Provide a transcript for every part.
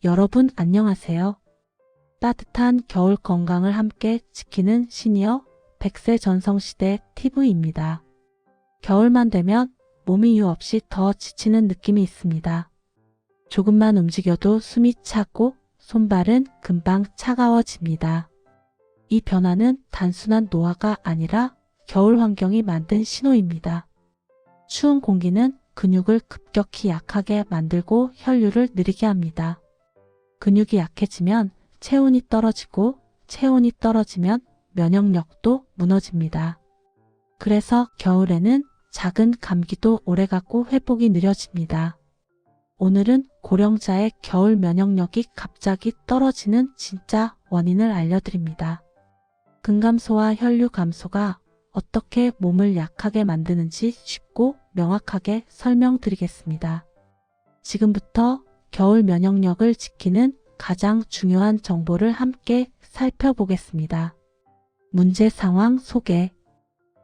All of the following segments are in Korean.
여러분 안녕하세요. 따뜻한 겨울 건강을 함께 지키는 시니어 100세 전성시대 TV입니다. 겨울만 되면 몸이 이유 없이 더 지치는 느낌이 있습니다. 조금만 움직여도 숨이 차고 손발은 금방 차가워집니다. 이 변화는 단순한 노화가 아니라 겨울 환경이 만든 신호입니다. 추운 공기는 근육을 급격히 약하게 만들고 혈류를 느리게 합니다. 근육이 약해지면 체온이 떨어지고 체온이 떨어지면 면역력도 무너집니다. 그래서 겨울에는 작은 감기도 오래가고 회복이 느려집니다. 오늘은 고령자의 겨울 면역력이 갑자기 떨어지는 진짜 원인을 알려드립니다. 근감소와 혈류 감소가 어떻게 몸을 약하게 만드는지 쉽고 명확하게 설명드리겠습니다. 지금부터 겨울 면역력을 지키는 가장 중요한 정보를 함께 살펴보겠습니다. 문제 상황 소개.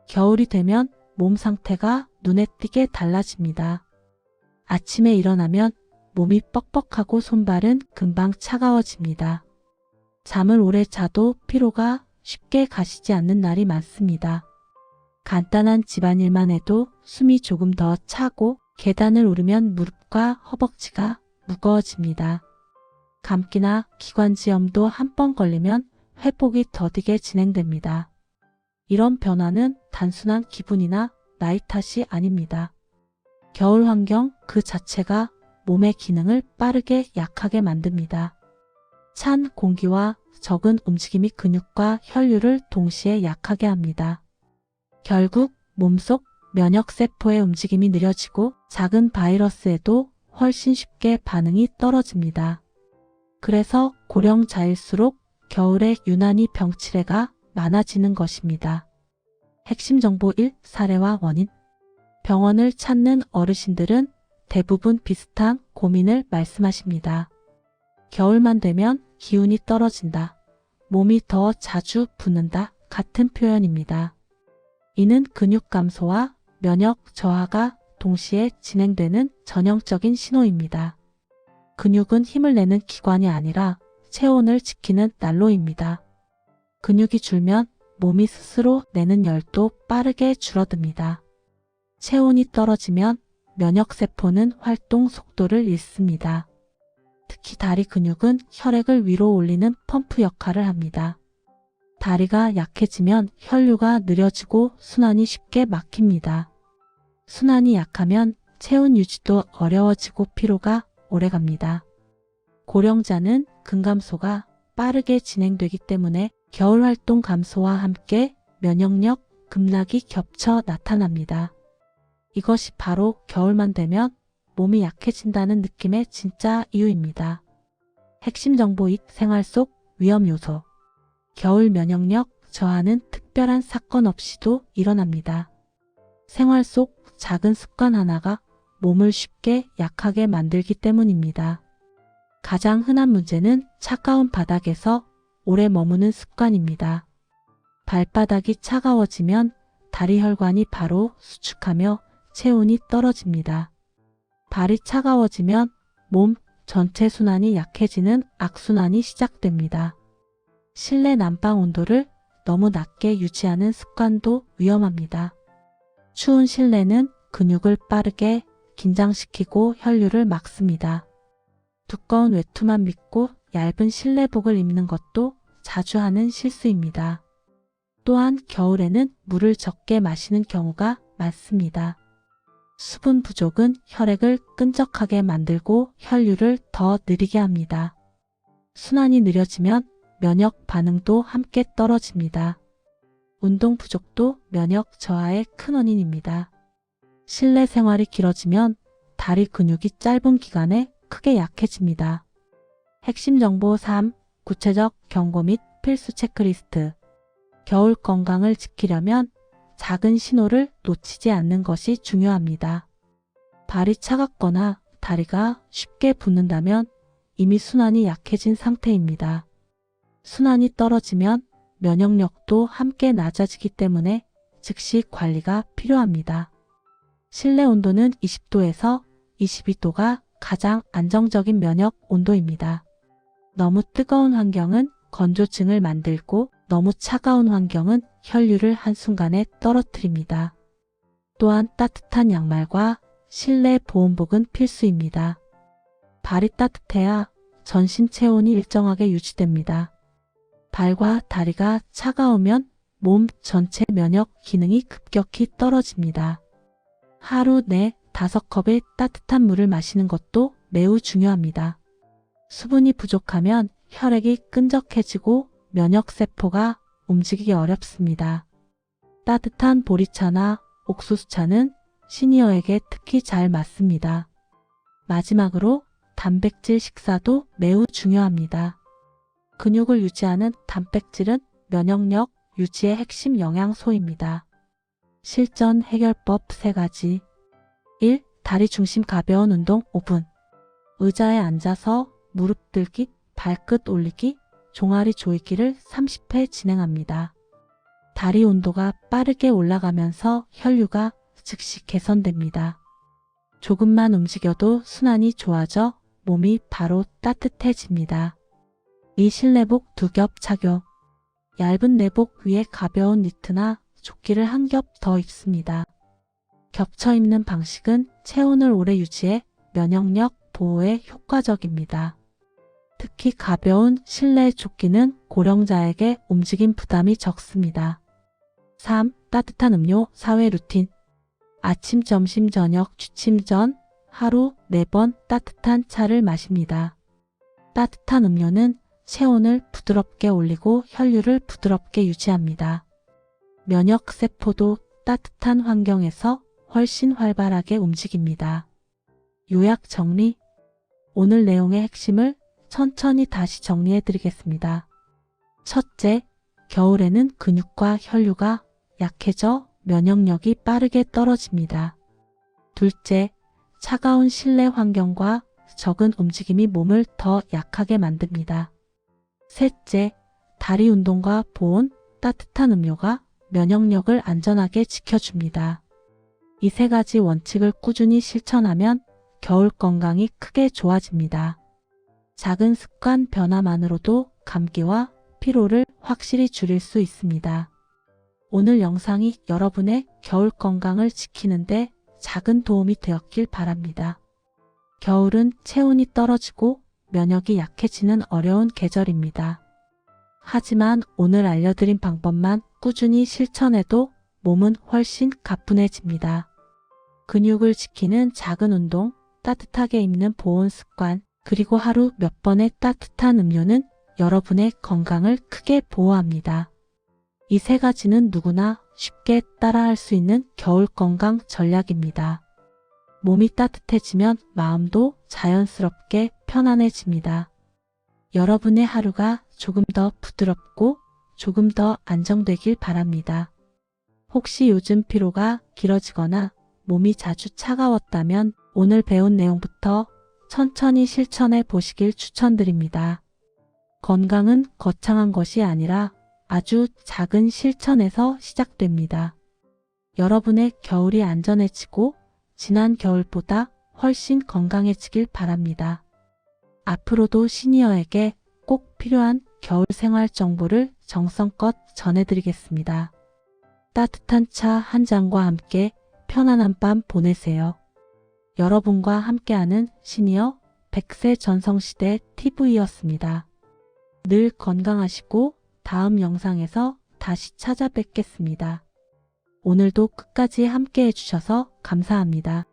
겨울이 되면 몸 상태가 눈에 띄게 달라집니다. 아침에 일어나면 몸이 뻑뻑하고 손발은 금방 차가워집니다. 잠을 오래 자도 피로가 쉽게 가시지 않는 날이 많습니다. 간단한 집안일만 해도 숨이 조금 더 차고 계단을 오르면 무릎과 허벅지가 무거워집니다. 감기나 기관지염도 한 번 걸리면 회복이 더디게 진행됩니다. 이런 변화는 단순한 기분이나 나이 탓이 아닙니다. 겨울 환경 그 자체가 몸의 기능을 빠르게 약하게 만듭니다. 찬 공기와 적은 움직임이 근육과 혈류를 동시에 약하게 합니다. 결국 몸속 면역세포의 움직임이 느려지고 작은 바이러스에도 훨씬 쉽게 반응이 떨어집니다. 그래서 고령자일수록 겨울에 유난히 병치레가 많아지는 것입니다. 핵심 정보 1. 사례와 원인. 병원을 찾는 어르신들은 대부분 비슷한 고민을 말씀하십니다. 겨울만 되면 기운이 떨어진다, 몸이 더 자주 붓는다 같은 표현입니다. 이는 근육 감소와 면역 저하가 동시에 진행되는 전형적인 신호입니다. 근육은 힘을 내는 기관이 아니라 체온을 지키는 난로입니다. 근육이 줄면 몸이 스스로 내는 열도 빠르게 줄어듭니다. 체온이 떨어지면 면역세포는 활동 속도를 잃습니다. 특히 다리 근육은 혈액을 위로 올리는 펌프 역할을 합니다. 다리가 약해지면 혈류가 느려지고 순환이 쉽게 막힙니다. 순환이 약하면 체온 유지도 어려워지고 피로가 오래갑니다. 고령자는 근감소가 빠르게 진행되기 때문에 겨울 활동 감소와 함께 면역력 급락이 겹쳐 나타납니다. 이것이 바로 겨울만 되면 몸이 약해진다는 느낌의 진짜 이유입니다. 핵심 정보 2. 생활 속 위험 요소. 겨울 면역력 저하는 특별한 사건 없이도 일어납니다. 생활 속 작은 습관 하나가 몸을 쉽게 약하게 만들기 때문입니다. 가장 흔한 문제는 차가운 바닥에서 오래 머무는 습관입니다. 발바닥이 차가워지면 다리 혈관이 바로 수축하며 체온이 떨어집니다. 발이 차가워지면 몸 전체 순환이 약해지는 악순환이 시작됩니다. 실내 난방 온도를 너무 낮게 유지하는 습관도 위험합니다. 추운 실내는 근육을 빠르게 긴장시키고 혈류를 막습니다. 두꺼운 외투만 믿고 얇은 실내복을 입는 것도 자주 하는 실수입니다. 또한 겨울에는 물을 적게 마시는 경우가 많습니다. 수분 부족은 혈액을 끈적하게 만들고 혈류를 더 느리게 합니다. 순환이 느려지면 면역 반응도 함께 떨어집니다. 운동 부족도 면역 저하의 큰 원인입니다. 실내 생활이 길어지면 다리 근육이 짧은 기간에 크게 약해집니다. 핵심 정보 3. 구체적 경고 및 필수 체크리스트. 겨울 건강을 지키려면 작은 신호를 놓치지 않는 것이 중요합니다. 발이 차갑거나 다리가 쉽게 붓는다면 이미 순환이 약해진 상태입니다. 순환이 떨어지면 면역력도 함께 낮아지기 때문에 즉시 관리가 필요합니다. 실내 온도는 20도에서 22도가 가장 안정적인 면역 온도입니다. 너무 뜨거운 환경은 건조증을 만들고 너무 차가운 환경은 혈류를 한순간에 떨어뜨립니다. 또한 따뜻한 양말과 실내 보온복은 필수입니다. 발이 따뜻해야 전신 체온이 일정하게 유지됩니다. 발과 다리가 차가우면 몸 전체 면역 기능이 급격히 떨어집니다. 하루 내 5컵의 따뜻한 물을 마시는 것도 매우 중요합니다. 수분이 부족하면 혈액이 끈적해지고 면역세포가 움직이기 어렵습니다. 따뜻한 보리차나 옥수수차는 시니어에게 특히 잘 맞습니다. 마지막으로 단백질 식사도 매우 중요합니다. 근육을 유지하는 단백질은 면역력 유지의 핵심 영양소입니다. 실전 해결법 3가지. 1. 다리 중심 가벼운 운동 5분. 의자에 앉아서 무릎 들기, 발끝 올리기, 종아리 조이기를 30회 진행합니다. 다리 온도가 빠르게 올라가면서 혈류가 즉시 개선됩니다. 조금만 움직여도 순환이 좋아져 몸이 바로 따뜻해집니다. 이 실내복 2겹 착용. 얇은 내복 위에 가벼운 니트나 조끼를 1겹 더 입습니다. 겹쳐 입는 방식은 체온을 오래 유지해 면역력 보호에 효과적입니다. 특히 가벼운 실내 조끼는 고령자에게 움직임 부담이 적습니다. 3. 따뜻한 음료 4회 루틴. 아침, 점심, 저녁, 취침 전 하루 4번 따뜻한 차를 마십니다. 따뜻한 음료는 체온을 부드럽게 올리고 혈류를 부드럽게 유지합니다. 면역세포도 따뜻한 환경에서 훨씬 활발하게 움직입니다. 요약 정리. 오늘 내용의 핵심을 천천히 다시 정리해 드리겠습니다. 첫째, 겨울에는 근육과 혈류가 약해져 면역력이 빠르게 떨어집니다. 둘째, 차가운 실내 환경과 적은 움직임이 몸을 더 약하게 만듭니다. 셋째, 다리 운동과 보온, 따뜻한 음료가 면역력을 안전하게 지켜줍니다. 이 3가지 원칙을 꾸준히 실천하면 겨울 건강이 크게 좋아집니다. 작은 습관 변화만으로도 감기와 피로를 확실히 줄일 수 있습니다. 오늘 영상이 여러분의 겨울 건강을 지키는데 작은 도움이 되었길 바랍니다. 겨울은 체온이 떨어지고 면역이 약해지는 어려운 계절입니다. 하지만 오늘 알려드린 방법만 꾸준히 실천해도 몸은 훨씬 가뿐해집니다. 근육을 지키는 작은 운동, 따뜻하게 입는 보온 습관, 그리고 하루 몇 번의 따뜻한 음료는 여러분의 건강을 크게 보호합니다. 이 3가지는 누구나 쉽게 따라할 수 있는 겨울 건강 전략입니다. 몸이 따뜻해지면 마음도 자연스럽게 편안해집니다. 여러분의 하루가 조금 더 부드럽고 조금 더 안정되길 바랍니다. 혹시 요즘 피로가 길어지거나 몸이 자주 차가웠다면 오늘 배운 내용부터 천천히 실천해 보시길 추천드립니다. 건강은 거창한 것이 아니라 아주 작은 실천에서 시작됩니다. 여러분의 겨울이 안전해지고 지난 겨울보다 훨씬 건강해지길 바랍니다. 앞으로도 시니어에게 꼭 필요한 겨울 생활 정보를 정성껏 전해드리겠습니다. 따뜻한 차 한 잔과 함께 편안한 밤 보내세요. 여러분과 함께하는 시니어 100세 전성시대 TV였습니다. 늘 건강하시고 다음 영상에서 다시 찾아뵙겠습니다. 오늘도 끝까지 함께 해주셔서 감사합니다.